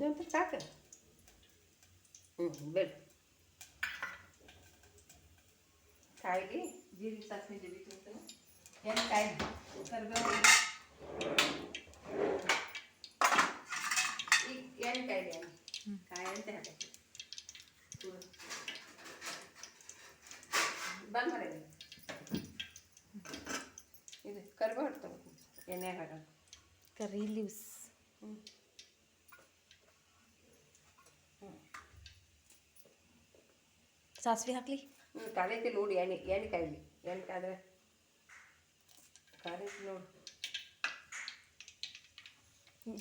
ಇನ್ನೊಂದು ಸಾಕು. ಬೇಡ ಕಾಯಿಲಿ ಜೀರಿಗೆ ಸಾಸಿವೆ ಜೀರಿಗೆ ತಿಂತಾನೆ ಏನು ಕಾಯಿ ಕರ್ಬೇವು ಈಗ ಏನು ಕಾಯಿಲಿ ಕಾಯಿ ಅಂತ ಹಾಕಿ ಬಂದ್ ಮಾಡಿ ಇದು ಕರ್ಬೇವು ಇಡ್ತಾವೆ ಎಣ್ಣೆ ಹಾಕೋದು ಕರಿ ಲೀವ್ಸ್. ಸಾಸಿವೆ ಹಾಕ್ಲಿ. ಕಾಲೈತಿ ನೋಡಿ ಎಣ್ಣೆ ಕಾಯಿಲಿ ಎಣ್ಣೆ ಕಾದ್ರೆ ಕಾಲೈತಿ ನೋಡಿ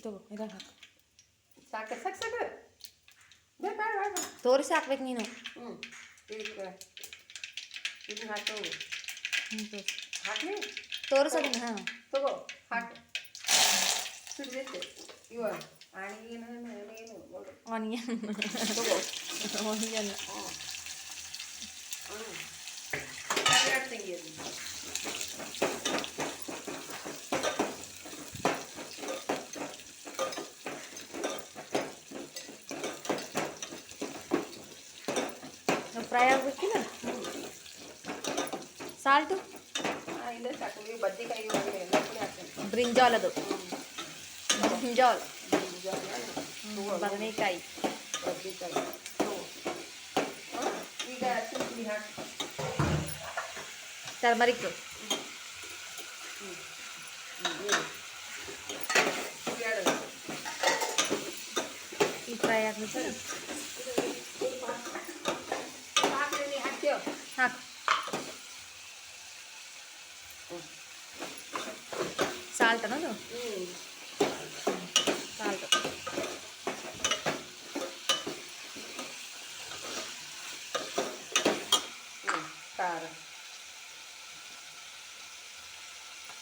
ತಗೋ ಇದಾಗ ಹಾಕು. ಸಾಕು ಸಾಕು ಸಾಕು ಬೇಡ ಬೇಡ ಬೇಡ ತೋರಿಸಿ ಹಾಕ್ಬೇಕು ನೀನು. ಇದಕ್ಕೆ ಇದನ್ನ ಹಾಕೋ ತೋರಿಸಿ ಹಾಕಿ ತೋರಿಸೋದನ್ನ. ಹಾಂ ತಗೋ ಹಾಕಿ ಸಿಡ್ದೈತೆ ಇವ ಆಣಿಗೇನು ಏನು ನೋಡು ಆನಿಯನ್ ತಗೋ ಆನಿಯನ್. ತಂಗಿ ಅದು ಫ್ರೈ ಆಗ್ಬೇಕಿಲ್ಲ. ಸಾಲ್ಟು ಇಲ್ಲೇ ಸಾಕು ಈ ಬದ್ನೆಕಾಯಿ ಎಲ್ಲ ಕೂಡ ಹಾಕ್ತೀನಿ. ಬ್ರಿಂಜಾಲ್ ಅದು ಬ್ರಿಂಜಾಲ್ ಬದನೆಕಾಯಿ ಬದನೆಕಾಯಿ. ಈಗ ಅರಿಶಿನ ಹಾಕಿ ಟರ್ಮರಿಕ್ ಈ ಫ್ರೈ ಆಗ್ಬೇಕು. ಹಾಕು ಸಾಲ್ಟ್ ಅನ್ನೋದು. ಸಾಲ್ಟ್ ಖಾರ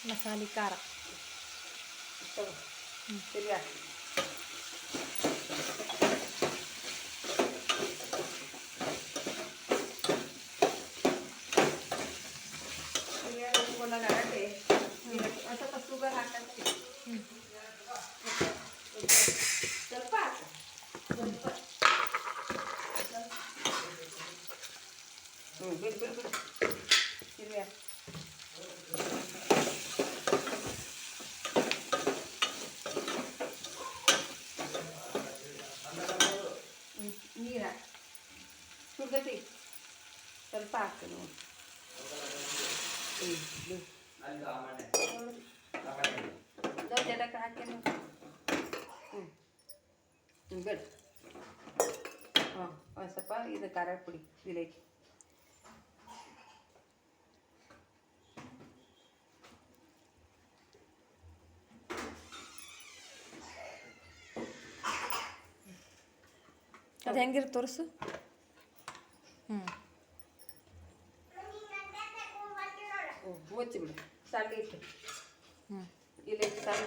ಮಸಾಲೆ ಖಾರ ಸರಿ ಹಾಕಿ ನಡಂಡೆ ಸ್ವಲ್ಪ ಶುಗರ್ ಹಾಕಂತ ಸ್ವಲ್ಪ ಸ್ವಲ್ಪ ಬಿಡು ಬಿಡು ಬಿಡು ಸರಿ ನೀರು ಹಾಕಿ ಸುಡ್ದೈತಿ ಸ್ವಲ್ಪ ಹಾಕ್ತೀನಿ ನೋಡಿ. ಜನಕ್ಕೆ ಹಾಕಿ ಬಿಡು. ಒಂದು ಸ್ವಲ್ಪ ಇದು ಖಾರ ಪುಡಿ ಇಲ್ಲೈತಿ. ಅದು ಹೆಂಗಿರುತ್ತೆ ತೋರಿಸು. ಮುಚ್ಚಿ ಬಿಡು ಸಣ್ಣ ಇಟ್ಟು ಇಲ್ಲೈತಿ ಸಣ್ಣ